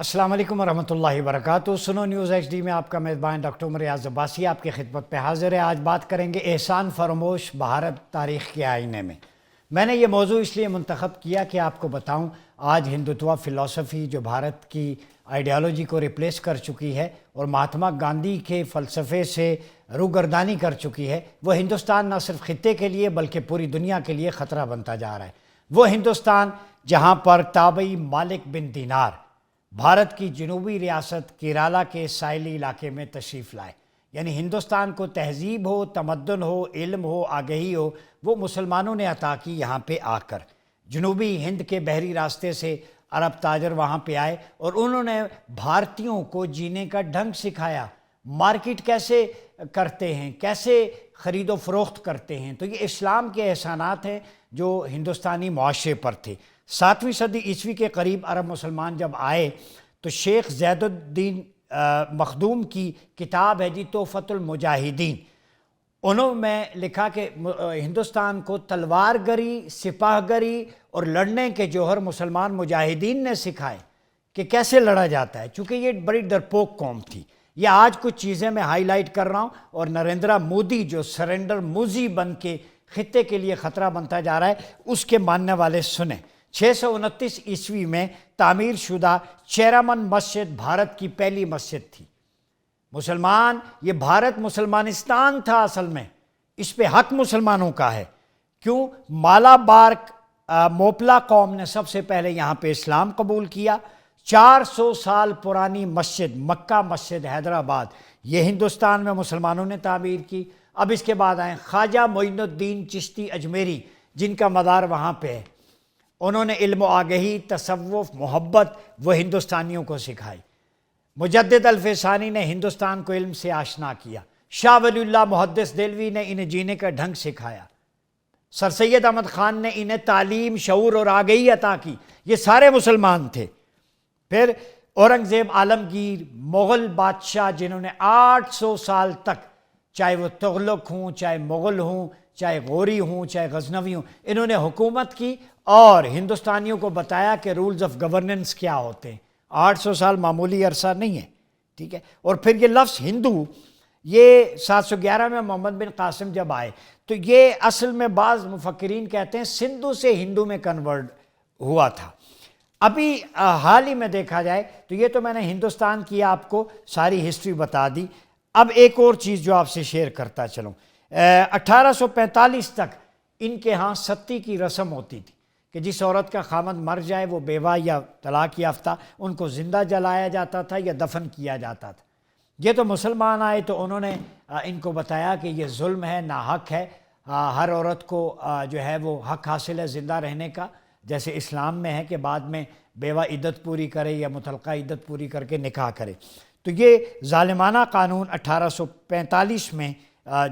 السلام علیکم ورحمۃ اللہ وبرکاتہ۔ سنو نیوز ایچ ڈی میں آپ کا میزبان ڈاکٹر عمر ریاض عباسی آپ کی خدمت پہ حاضر ہے۔ آج بات کریں گے احسان فراموش بھارت تاریخ کے آئینے میں نے یہ موضوع اس لیے منتخب کیا کہ آپ کو بتاؤں آج ہندوتوا فلسفی جو بھارت کی آئیڈیالوجی کو ریپلیس کر چکی ہے اور مہاتما گاندھی کے فلسفے سے روگردانی کر چکی ہے، وہ ہندوستان نہ صرف خطے کے لیے بلکہ پوری دنیا کے لیے خطرہ بنتا جا رہا ہے۔ وہ ہندوستان جہاں پر تابعی مالک بن دینار بھارت کی جنوبی ریاست کیرالا کے ساحلی علاقے میں تشریف لائے، یعنی ہندوستان کو تہذیب ہو، تمدن ہو، علم ہو، آگہی ہو، وہ مسلمانوں نے عطا کی یہاں پہ آ کر۔ جنوبی ہند کے بحری راستے سے عرب تاجر وہاں پہ آئے اور انہوں نے بھارتیوں کو جینے کا ڈھنگ سکھایا، مارکیٹ کیسے کرتے ہیں، کیسے خرید و فروخت کرتے ہیں۔ تو یہ اسلام کے احسانات ہیں جو ہندوستانی معاشرے پر تھے۔ 7ویں صدی عیسوی کے قریب عرب مسلمان جب آئے تو شیخ زید الدین مخدوم کی کتاب ہے تحفۃ المجاہدین، انہوں میں لکھا کہ ہندوستان کو تلوار گری، سپاہ گری اور لڑنے کے جوہر مسلمان مجاہدین نے سکھائے کہ کیسے لڑا جاتا ہے، چونکہ یہ بڑی ڈرپوک قوم تھی۔ یہ آج کچھ چیزیں میں ہائی لائٹ کر رہا ہوں، اور نریندرا مودی جو سرنڈر موزی بن کے خطے کے لیے خطرہ بنتا جا رہا ہے، اس کے ماننے والے سنیں۔ 629 عیسوی میں تعمیر شدہ چیرامن مسجد بھارت کی پہلی مسجد تھی۔ مسلمان، یہ بھارت مسلمانستان تھا اصل میں، اس پہ حق مسلمانوں کا ہے۔ کیوں؟ مالابار موپلا قوم نے سب سے پہلے یہاں پہ اسلام قبول کیا۔ 400 سال پرانی مسجد مکہ مسجد حیدرآباد، یہ ہندوستان میں مسلمانوں نے تعمیر کی۔ اب اس کے بعد آئیں خواجہ معین الدین چشتی اجمیری، جن کا مدار وہاں پہ ہے۔ انہوں نے علم و آگہی، تصوف، محبت وہ ہندوستانیوں کو سکھائی۔ مجدد الفسانی نے ہندوستان کو علم سے آشنا کیا۔ شاہ ولی اللہ محدث دہلوی نے انہیں جینے کا ڈھنگ سکھایا۔ سر سید احمد خان نے انہیں تعلیم، شعور اور آگہی عطا کی۔ یہ سارے مسلمان تھے۔ پھر اورنگزیب عالمگیر، مغل بادشاہ جنہوں نے 800 سال تک، چاہے وہ تغلق ہوں، چاہے مغل ہوں، چاہے غوری ہوں، چاہے غزنوی ہوں، انہوں نے حکومت کی اور ہندوستانیوں کو بتایا کہ رولز آف گورننس کیا ہوتے ہیں۔ 800 سال معمولی عرصہ نہیں ہے، ٹھیک ہے۔ اور پھر یہ لفظ ہندو، یہ 711 میں محمد بن قاسم جب آئے تو یہ اصل میں بعض مفکرین کہتے ہیں سندھو سے ہندو میں کنورٹ ہوا تھا۔ ابھی حال ہی میں دیکھا جائے تو یہ تو میں نے ہندوستان کی آپ کو ساری ہسٹری بتا دی۔ اب ایک اور چیز جو آپ سے شیئر کرتا چلوں، 1845 تک ان کے ہاں ستی کی رسم ہوتی تھی کہ جس عورت کا خامند مر جائے، وہ بیوہ یا طلاق یافتہ، ان کو زندہ جلایا جاتا تھا یا دفن کیا جاتا تھا۔ یہ تو مسلمان آئے تو انہوں نے ان کو بتایا کہ یہ ظلم ہے، ناحق ہے، ہر عورت کو جو ہے وہ حق حاصل ہے زندہ رہنے کا، جیسے اسلام میں ہے کہ بعد میں بیوہ عدت پوری کرے یا مطلقہ عدت پوری کر کے نکاح کرے۔ تو یہ ظالمانہ قانون 1845 میں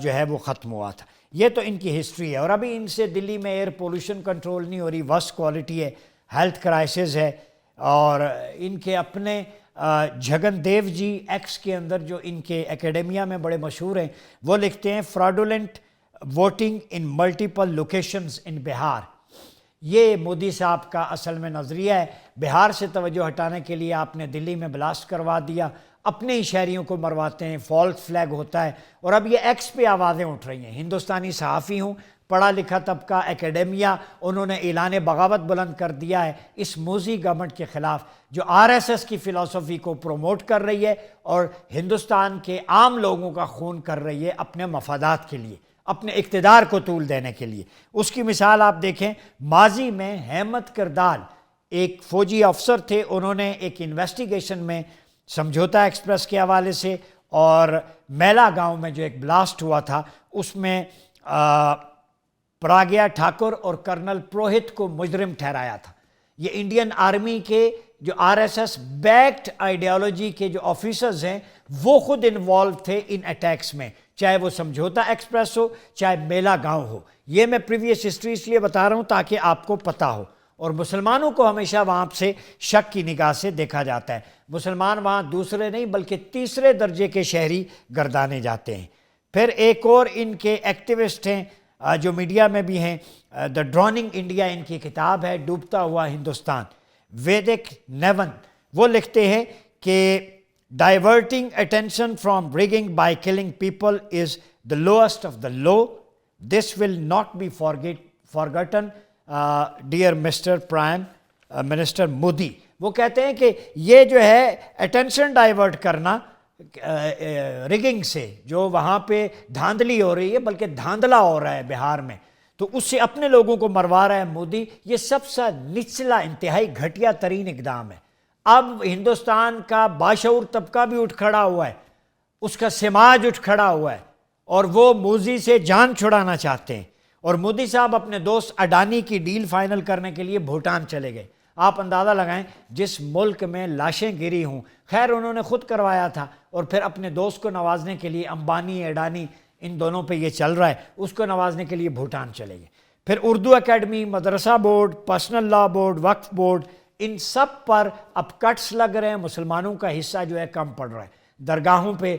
جو ہے وہ ختم ہوا تھا۔ یہ تو ان کی ہسٹری ہے۔ اور ابھی ان سے دلی میں ایئر پولوشن کنٹرول نہیں ہو رہی، ورسٹ کوالٹی ہے، ہیلتھ کرائسس ہے، اور ان کے اپنے جھگن دیو جی ایکس کے اندر جو ان کے اکیڈمیا میں بڑے مشہور ہیں، وہ لکھتے ہیں فراڈولنٹ ووٹنگ ان ملٹیپل لوکیشنز ان بہار۔ یہ مودی صاحب کا اصل میں نظریہ ہے۔ بہار سے توجہ ہٹانے کے لیے آپ نے دلی میں بلاسٹ کروا دیا، اپنے ہی شہریوں کو مرواتے ہیں، فالس فلیگ ہوتا ہے، اور اب یہ ایکس پہ آوازیں اٹھ رہی ہیں۔ ہندوستانی صحافی ہوں، پڑھا لکھا طبقہ، اکیڈمیا، انہوں نے اعلان بغاوت بلند کر دیا ہے اس موزی گورنمنٹ کے خلاف جو RSS کی فلسفی کو پروموٹ کر رہی ہے اور ہندوستان کے عام لوگوں کا خون کر رہی ہے اپنے مفادات کے لیے، اپنے اقتدار کو طول دینے کے لیے۔ اس کی مثال آپ دیکھیں، ماضی میں احمد کردال ایک فوجی افسر تھے، انہوں نے ایک انویسٹیگیشن میں سمجھوتا ایکسپریس کے حوالے سے اور میلا گاؤں میں جو ایک بلاسٹ ہوا تھا اس میں پراگیا ٹھاکر اور کرنل پروہت کو مجرم ٹھہرایا تھا۔ یہ انڈین آرمی کے جو RSS بیکڈ آئیڈیالوجی کے جو آفیسرز ہیں وہ خود انوالو تھے ان اٹیکس میں، چاہے وہ سمجھوتا ایکسپریس ہو، چاہے میلا گاؤں ہو۔ یہ میں پریویس ہسٹری اس لیے بتا رہا ہوں تاکہ آپ کو پتہ ہو، اور مسلمانوں کو ہمیشہ وہاں سے شک کی نگاہ سے دیکھا جاتا ہے۔ مسلمان وہاں دوسرے نہیں بلکہ تیسرے درجے کے شہری گردانے جاتے ہیں۔ پھر ایک اور ان کے ایکٹیوسٹ ہیں جو میڈیا میں بھی ہیں، ڈروننگ انڈیا ان کی کتاب ہے، ڈوبتا ہوا ہندوستان۔ ویدک نیون وہ لکھتے ہیں کہ diverting attention from rigging by killing people is the lowest of the low. This will not be forgotten, dear Mr. Prime Minister Modi. وہ کہتے ہیں کہ یہ جو ہے اٹینشن ڈائیورٹ کرنا رگنگ سے، جو وہاں پہ دھاندلی ہو رہی ہے، بلکہ دھاندلا ہو رہا ہے بہار میں، تو اس سے اپنے لوگوں کو مروا رہا ہے مودی، یہ سب سے نچلا انتہائی گھٹیا ترین اقدام ہے۔ اب ہندوستان کا باشعور طبقہ بھی اٹھ کھڑا ہوا ہے، اس کا سماج اٹھ کھڑا ہوا ہے، اور وہ مودی سے جان چھڑانا چاہتے ہیں۔ اور مودی صاحب اپنے دوست اڈانی کی ڈیل فائنل کرنے کے لیے بھوٹان چلے گئے۔ آپ اندازہ لگائیں جس ملک میں لاشیں گری ہوں، خیر انہوں نے خود کروایا تھا، اور پھر اپنے دوست کو نوازنے کے لیے امبانی اڈانی ان دونوں پہ یہ چل رہا ہے، اس کو نوازنے کے لیے بھوٹان چلے گئے۔ پھر اردو اکیڈمی، مدرسہ بورڈ، پرسنل لا بورڈ، وقف بورڈ، ان سب پر اب کٹس لگ رہے ہیں، مسلمانوں کا حصہ جو ہے کم پڑ رہا ہے۔ درگاہوں پہ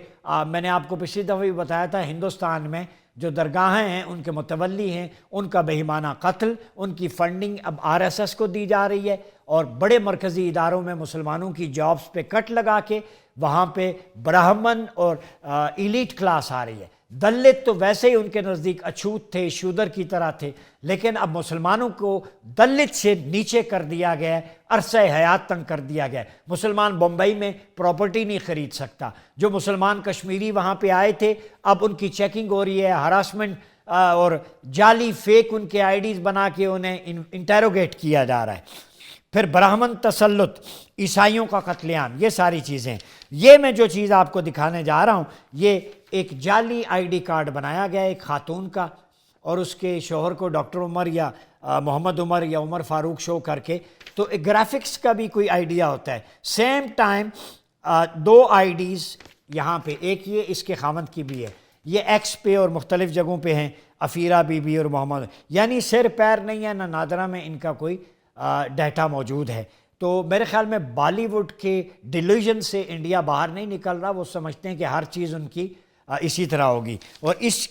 میں نے آپ کو پچھلی دفعہ بھی بتایا تھا، ہندوستان میں جو درگاہیں ہیں ان کے متولی ہیں، ان کا بہیمانہ قتل، ان کی فنڈنگ اب RSS کو دی جا رہی ہے، اور بڑے مرکزی اداروں میں مسلمانوں کی جابز پہ کٹ لگا کے وہاں پہ براہمن اور ایلیٹ کلاس آ رہی ہے۔ دلت تو ویسے ہی ان کے نزدیک اچھوت تھے، شودر کی طرح تھے، لیکن اب مسلمانوں کو دلت سے نیچے کر دیا گیا ہے، عرصہ حیات تنگ کر دیا گیا ہے۔ مسلمان بمبئی میں پراپرٹی نہیں خرید سکتا۔ جو مسلمان کشمیری وہاں پہ آئے تھے، اب ان کی چیکنگ ہو رہی ہے، ہراسمنٹ اور جعلی فیک ان کے IDs بنا کے انہیں انٹیروگیٹ کیا جا رہا ہے۔ پھر براہمن تسلط، عیسائیوں کا قتل عام، یہ ساری چیزیں۔ یہ میں جو چیز آپ کو دکھانے جا رہا ہوں، یہ ایک جعلی ID کارڈ بنایا گیا ایک خاتون کا، اور اس کے شوہر کو ڈاکٹر عمر یا محمد عمر یا عمر فاروق شو کر کے، تو گرافکس کا بھی کوئی آئیڈیا ہوتا ہے۔ سیم ٹائم 2 IDs یہاں پہ، ایک یہ اس کے خاوند کی بھی ہے، یہ ایکس پہ اور مختلف جگہوں پہ ہیں، افیرہ بی بی اور محمد، یعنی سر پیر نہیں ہے، نہ نادرہ میں ان کا کوئی ڈیٹا موجود ہے۔ تو میرے خیال میں بالی ووڈ کے ڈیلیوژن سے انڈیا باہر نہیں نکل رہا، وہ سمجھتے ہیں کہ ہر چیز ان کی اسی طرح ہوگی، اور اس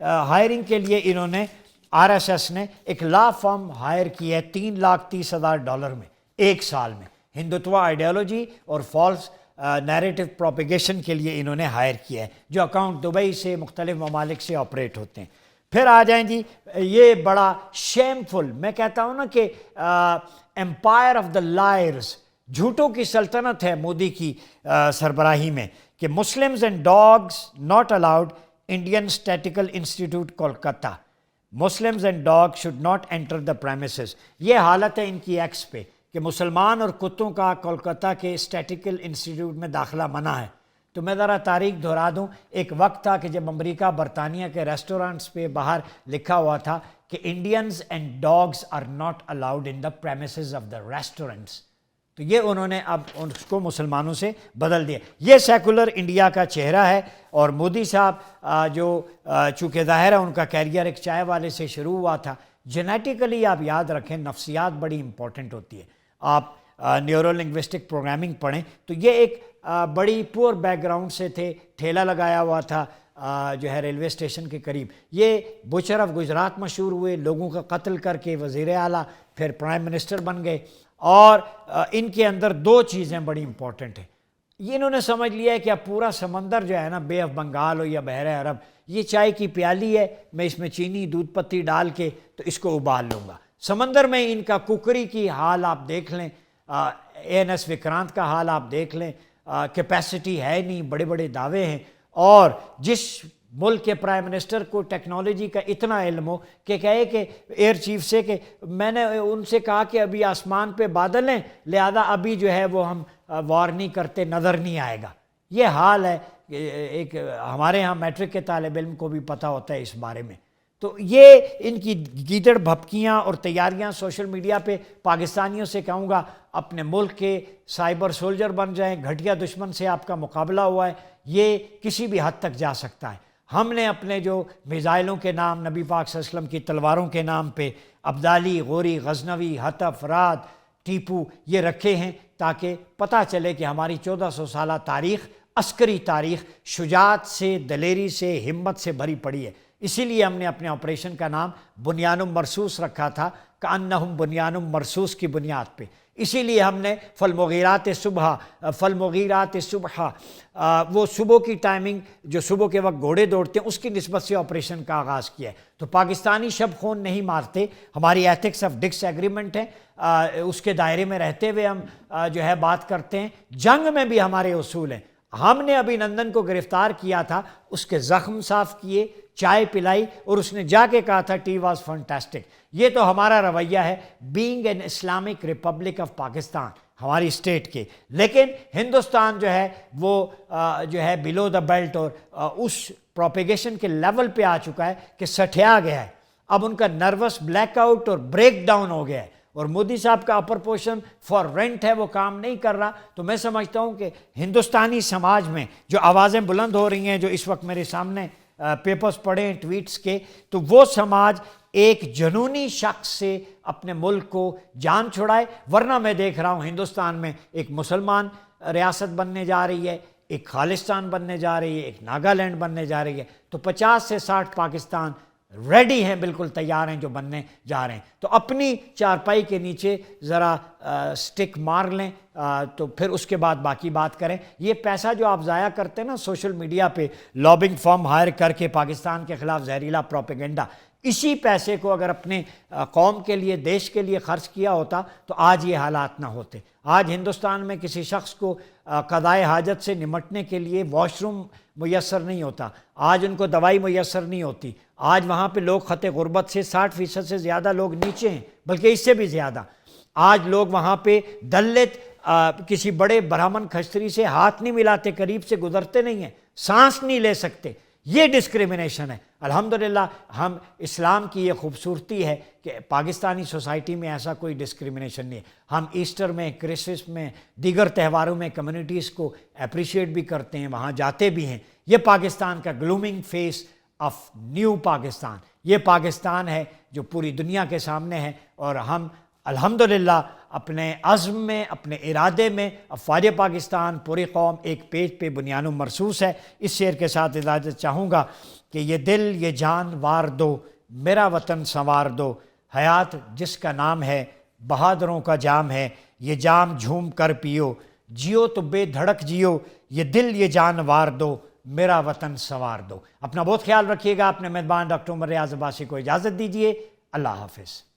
ہائرنگ کے لیے انہوں نے RSS نے ایک لا فرم ہائر کی ہے $3,30,000 میں، ایک سال میں، ہندوتوا آئیڈیالوجی اور فالس نیریٹو پروپیگیشن کے لیے انہوں نے ہائر کیا ہے، جو اکاؤنٹ دبئی سے مختلف ممالک سے آپریٹ ہوتے ہیں۔ پھر آ جائیں جی، یہ بڑا شیمفل، میں کہتا ہوں نا کہ امپائر آف دا لائرز، جھوٹوں کی سلطنت ہے مودی کی سربراہی میں، کہ Muslims and dogs not allowed, Indian Statistical Institute Kolkata, Muslims and dog should not enter the premises. یہ حالت ہے ان کی ایکس پہ کہ مسلمان اور کتوں کا کولکتہ کے اسٹیٹیکل انسٹیٹیوٹ میں داخلہ منع ہے۔ تو میں ذرا تاریخ دہرا دوں، ایک وقت تھا کہ جب امریکہ برطانیہ کے ریسٹورانٹس پہ باہر لکھا ہوا تھا کہ Indians and dogs are not allowed in the premises of the restaurants, تو یہ انہوں نے اب اس کو مسلمانوں سے بدل دیا۔ یہ سیکولر انڈیا کا چہرہ ہے، اور مودی صاحب جو چونکہ ظاہر ہے ان کا کیریئر ایک چائے والے سے شروع ہوا تھا، جینیٹیکلی آپ یاد رکھیں نفسیات بڑی امپورٹنٹ ہوتی ہے۔ آپ نیورو لنگوسٹک پروگرامنگ پڑھیں تو یہ ایک بڑی پور بیک گراؤنڈ سے تھے، ٹھیلا لگایا ہوا تھا جو ہے ریلوے اسٹیشن کے قریب۔ یہ بچر آف گجرات مشہور ہوئے، لوگوں کا قتل کر کے وزیر اعلیٰ پھر پرائم منسٹر بن گئے، اور ان کے اندر 2 چیزیں بڑی امپورٹنٹ ہیں۔ یہ انہوں نے سمجھ لیا ہے کہ اب پورا سمندر جو ہے نا، بے آف بنگال ہو یا بحر عرب، یہ چائے کی پیالی ہے، میں اس میں چینی دودھ پتی ڈال کے تو اس کو ابال لوں گا۔ سمندر میں ان کا کوکری کی حال آپ دیکھ لیں، ANS وکرانت کا حال آپ دیکھ لیں، کیپیسٹی ہے نہیں، بڑے بڑے دعوے ہیں، اور جس ملک کے پرائم منسٹر کو ٹیکنالوجی کا اتنا علم ہو کہ کہے کہ ایئر چیف سے کہ میں نے ان سے کہا کہ ابھی آسمان پہ بادل ہیں، لہذا ابھی جو ہے وہ ہم وار نہیں کرتے، نظر نہیں آئے گا۔ یہ حال ہے، ایک ہمارے ہاں میٹرک کے طالب علم کو بھی پتہ ہوتا ہے اس بارے میں۔ تو یہ ان کی گیدڑ بھپکیاں اور تیاریاں سوشل میڈیا پہ، پاکستانیوں سے کہوں گا اپنے ملک کے سائبر سولجر بن جائیں، گھٹیا دشمن سے آپ کا مقابلہ ہوا ہے، یہ کسی بھی حد تک جا سکتا ہے۔ ہم نے اپنے جو میزائلوں کے نام نبی پاک صلی اللہ علیہ وسلم کی تلواروں کے نام پہ ابدالی، غوری، غزنوی، حتف، رات، ٹیپو یہ رکھے ہیں تاکہ پتہ چلے کہ ہماری 1400 سالہ تاریخ، عسکری تاریخ، شجاعت سے، دلیری سے، ہمت سے بھری پڑی ہے۔ اسی لیے ہم نے اپنے آپریشن کا نام بنیان مرصوص رکھا تھا، کأنہم بنیان مرصوص کی بنیاد پہ، اسی لیے ہم نے فالمغیرات صبح وہ صبح کی ٹائمنگ جو صبح کے وقت گھوڑے دوڑتے ہیں اس کی نسبت سے آپریشن کا آغاز کیا ہے۔ تو پاکستانی شب خون نہیں مارتے، ہماری ایتھکس آف ڈکس ایگریمنٹ ہے، اس کے دائرے میں رہتے ہوئے ہم جو ہے بات کرتے ہیں۔ جنگ میں بھی ہمارے اصول ہیں۔ ہم نے ابھی نندن کو گرفتار کیا تھا، اس کے زخم صاف کیے، چائے پلائی، اور اس نے جا کے کہا تھا ٹی واز فنٹاسٹک۔ یہ تو ہمارا رویہ ہے being an Islamic republic of Pakistan, ہماری اسٹیٹ کے۔ لیکن ہندوستان جو ہے وہ جو ہے بلو دا بیلٹ اور اس پروپیگیشن کے لیول پہ آ چکا ہے کہ سٹھیا گیا ہے۔ اب ان کا نروس بلیک آؤٹ اور بریک ڈاؤن ہو گیا ہے، اور مودی صاحب کا اپر پورشن فار رینٹ ہے، وہ کام نہیں کر رہا۔ تو میں سمجھتا ہوں کہ ہندوستانی سماج میں جو آوازیں بلند ہو رہی ہیں، جو اس وقت میرے سامنے پیپرز پڑھیں ٹویٹس کے، تو وہ سماج ایک جنونی شخص سے اپنے ملک کو جان چھڑائے۔ ورنہ میں دیکھ رہا ہوں ہندوستان میں ایک مسلمان ریاست بننے جا رہی ہے، ایک خالستان بننے جا رہی ہے، ایک ناگالینڈ بننے جا رہی ہے، تو 50 سے 60 پاکستان ریڈی ہیں، بالکل تیار ہیں جو بننے جا رہے ہیں۔ تو اپنی چارپائی کے نیچے ذرا سٹک مار لیں، تو پھر اس کے بعد باقی بات کریں۔ یہ پیسہ جو آپ ضائع کرتے ہیں نا سوشل میڈیا پہ لابنگ فارم ہائر کر کے پاکستان کے خلاف زہریلا پروپیگنڈا، اسی پیسے کو اگر اپنے قوم کے لیے، دیش کے لیے خرچ کیا ہوتا تو آج یہ حالات نہ ہوتے۔ آج ہندوستان میں کسی شخص کو قضائے حاجت سے نمٹنے کے لیے واش روم میسر نہیں ہوتا، آج ان کو دوائی میسر نہیں ہوتی، آج وہاں پہ لوگ خط غربت سے 60% سے زیادہ لوگ نیچے ہیں، بلکہ اس سے بھی زیادہ۔ آج لوگ وہاں پہ دلت کسی بڑے برہمن کھچتری سے ہاتھ نہیں ملاتے، قریب سے گزرتے نہیں ہیں، سانس نہیں لے سکتے۔ یہ ڈسکریمنیشن ہے۔ الحمدللہ ہم اسلام کی یہ خوبصورتی ہے کہ پاکستانی سوسائٹی میں ایسا کوئی ڈسکریمنیشن نہیں ہے۔ ہم ایسٹر میں، کرسمس میں، دیگر تہواروں میں کمیونٹیز کو اپریشیٹ بھی کرتے ہیں، وہاں جاتے بھی ہیں۔ یہ پاکستان کا گلومنگ فیس آف نیو پاکستان، یہ پاکستان ہے جو پوری دنیا کے سامنے ہے، اور ہم الحمدللہ اپنے عزم میں، اپنے ارادے میں، افواج پاکستان پوری قوم ایک پیج پہ بنیان و مرصوص ہے۔ اس شعر کے ساتھ اجازت چاہوں گا کہ یہ دل یہ جان وار دو، میرا وطن سنوار دو، حیات جس کا نام ہے بہادروں کا جام ہے، یہ جام جھوم کر پیو، جیو تو بے دھڑک جیو، یہ دل یہ جان وار دو، میرا وطن سنوار دو۔ اپنا بہت خیال رکھیے گا۔ اپنے میزبان ڈاکٹر عمر ریاض عباسی کو اجازت دیجیے۔ اللہ حافظ۔